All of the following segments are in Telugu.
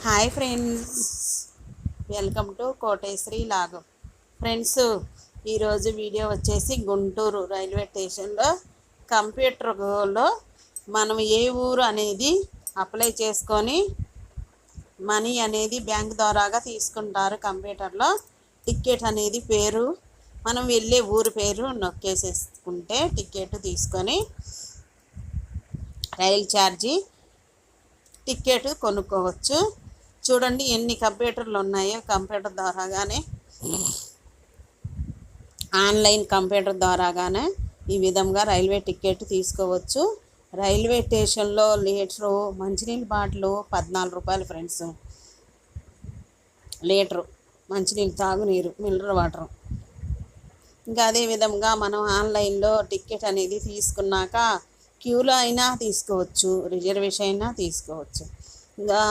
Hi friends, welcome to Koteshwari log. Friends, ఈరోజు వీడియో వచ్చేసి గుంటూరు రైల్వే స్టేషన్లో కంప్యూటర్లో మనం ఏ ఊరు అనేది అప్లై చేసుకొని మనీ అనేది బ్యాంక్ ద్వారాగా తీసుకుంటారు. కంప్యూటర్లో టికెట్ అనేది పేరు మనం వెళ్ళే ఊరు పేరు నొక్కేసేసుకుంటే టికెట్ తీసుకొని రైలు ఛార్జీ టికెట్ కొనుక్కోవచ్చు. చూడండి ఎన్ని కంప్యూటర్లు ఉన్నాయో. కంప్యూటర్ ద్వారాగానే ఆన్లైన్ కంప్యూటర్ ద్వారాగానే ఈ విధంగా రైల్వే టికెట్ తీసుకోవచ్చు. రైల్వే స్టేషన్లో లీటరు మంచినీళ్ళ బాటిల్ 14 రూపాయలు ఫ్రెండ్స్. లీటరు మంచినీళ్ళు, తాగునీరు, మినరల్ వాటర్. ఇంకా అదే విధంగా మనం ఆన్లైన్లో టికెట్ అనేది తీసుకున్నాక క్యూలో అయినా తీసుకోవచ్చు, రిజర్వేషన్ అయినా తీసుకోవచ్చు. ఇంకా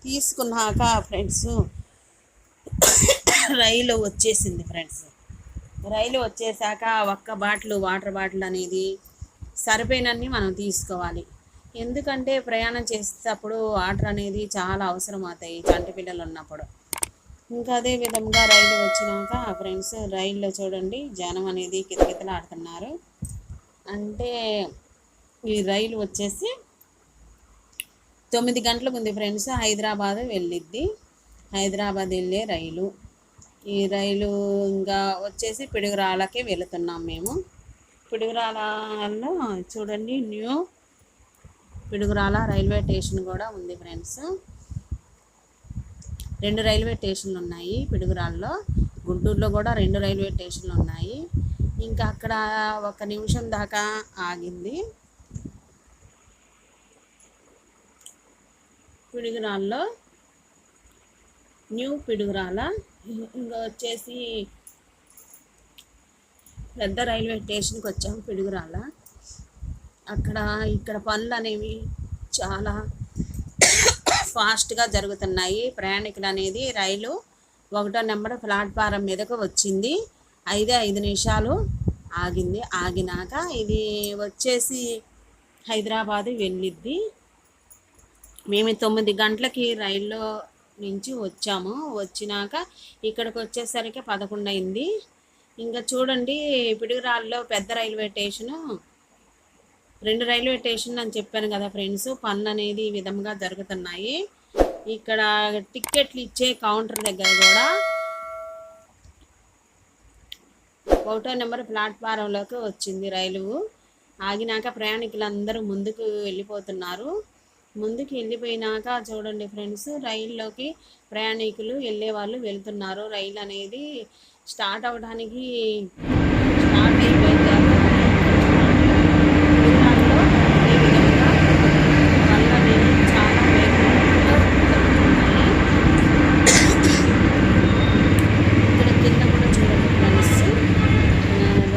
తీసుకున్నాక ఫ్రెండ్స్ రైలు వచ్చేసింది ఫ్రెండ్స్. రైలు వచ్చేసాక ఒక్క వాటర్ బాటిల్ అనేది సరిపోయినన్ని మనం తీసుకోవాలి. ఎందుకంటే ప్రయాణం చేసేటప్పుడు వాటర్ అనేది చాలా అవసరం అవుతాయి చంటి పిల్లలు ఉన్నప్పుడు. ఇంకా అదే విధంగా రైలు వచ్చినాక ఫ్రెండ్స్ రైల్లో చూడండి జనం అనేది కితకితలాడుతున్నారు. అంటే ఈ రైలు వచ్చేసి 9 గంటలకు ఉంది ఫ్రెండ్స్. హైదరాబాద్ వెళ్ళిద్ది. హైదరాబాద్ వెళ్ళే రైలు. ఈ రైలు ఇంకా వచ్చేసి పిడుగురాళ్ళకి వెళుతున్నాం మేము. పిడుగురాళ్ళలో చూడండి న్యూ పిడుగురాళ్ళ రైల్వే స్టేషన్ కూడా ఉంది ఫ్రెండ్స్. 2 రైల్వే స్టేషన్లు ఉన్నాయి పిడుగురాళ్ళలో. గుంటూరులో కూడా 2 రైల్వే స్టేషన్లు ఉన్నాయి. ఇంకా అక్కడ 1 నిమిషం దాకా ఆగింది. పిడుగురాళ్ళలో న్యూ పిడుగురాళ్ళ. ఇంకా వచ్చేసి పెద్ద రైల్వే స్టేషన్కి వచ్చాము పిడుగురాళ్ళ. ఇక్కడ పనులు అనేవి చాలా ఫాస్ట్గా జరుగుతున్నాయి. ప్రయాణికులు అనేది రైలు 1వ నెంబర్ ప్లాట్ఫారం మీదకు వచ్చింది. 5 నిమిషాలు ఆగింది. ఆగినాక ఇది వచ్చేసి హైదరాబాదు వెళ్ళిద్ది. మేము 9 గంటలకి రైల్లో నుంచి వచ్చాము. వచ్చినాక ఇక్కడికి వచ్చేసరికి 11 అయింది. ఇంకా చూడండి పిడుగురాళ్ళలో పెద్ద రైల్వే స్టేషను, 2 రైల్వే స్టేషన్ అని చెప్పాను కదా ఫ్రెండ్స్. పనులు అనేది ఈ విధంగా జరుగుతున్నాయి. ఇక్కడ టిక్కెట్లు ఇచ్చే కౌంటర్ దగ్గర కూడా 1వ నెంబర్ ప్లాట్ఫారంలోకి వచ్చింది రైలు. ఆగినాక ప్రయాణికులందరూ ముందుకు వెళ్ళిపోతున్నారు. ముందుకు వెళ్ళిపోయినాక చూడండి ఫ్రెండ్స్ రైల్లోకి ప్రయాణికులు వెళ్ళే వాళ్ళు వెళ్తున్నారు. రైలు అనేది స్టార్ట్ అవ్వడానికి స్టార్ట్ అయిపోయింది. ఈ విధంగా పనులు అనేవి చాలా వేగంగా జరుగుతున్నాయి. ఇక్కడ కింద కూడా చూడండి ఫ్రెండ్స్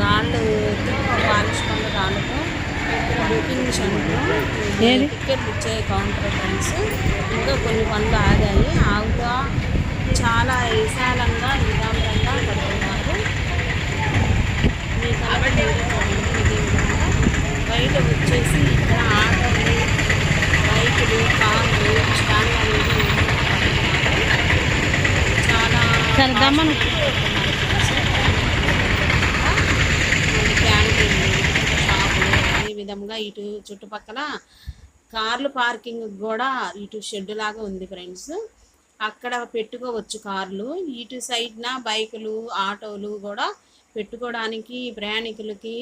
రాళ్ళతో పాలిష్ పనుల రాళ్ళతో ఇక్కడ బుకింగ్ సెంటర్ టికెట్ ఇచ్చే కౌంటర్ ఫ్రెండ్స్. ఇంకా కొన్ని పనులు ఆగాయి. ఆగుతా చాలా విశాలంగా నిదానంగా కడుతున్నారు. మీ కాబట్టి ఇదే విధంగా బయట వచ్చేసి ఇక్కడ ఆటోలు, బైకులు, కార్లు, స్టాండ్ అనేది చాలా క్యాంటీన్లు, షాపులు, అదే విధంగా ఇటు చుట్టుపక్కల కార్లు పార్కింగ్ కూడా ఇటు షెడ్ లాగా ఉంది ఫ్రెండ్స్. అక్కడ పెట్టుకోవచ్చు కార్లు. ఇటు సైడ్న బైకులు, ఆటోలు కూడా పెట్టుకోవడానికి ప్రయాణికులకి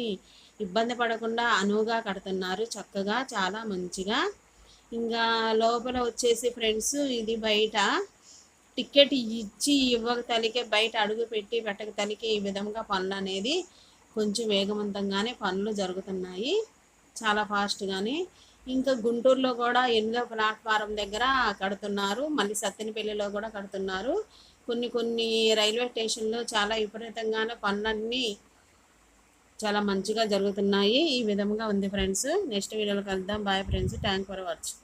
ఇబ్బంది పడకుండా అనువుగా కడుతున్నారు చక్కగా, చాలా మంచిగా. ఇంకా లోపల వచ్చేసి ఫ్రెండ్స్ ఇది బయట టికెట్ ఇచ్చి ఇవ్వక తలికే బయట అడుగు పెట్టి పెట్టక తలికే ఈ విధంగా పనులు అనేది కొంచెం వేగవంతంగానే పనులు జరుగుతున్నాయి, చాలా ఫాస్ట్గానే. ఇంకా గుంటూరులో కూడా 8వ ప్లాట్ఫారం దగ్గర కడుతున్నారు. మళ్ళీ సత్తెనపల్లిలో కూడా కడుతున్నారు. కొన్ని రైల్వే స్టేషన్లో చాలా విపరీతంగానే పనులన్నీ చాలా మంచిగా జరుగుతున్నాయి. ఈ విధంగా ఉంది ఫ్రెండ్స్. నెక్స్ట్ వీడియోలో కలుద్దాం. Bye friends. Thank for watching.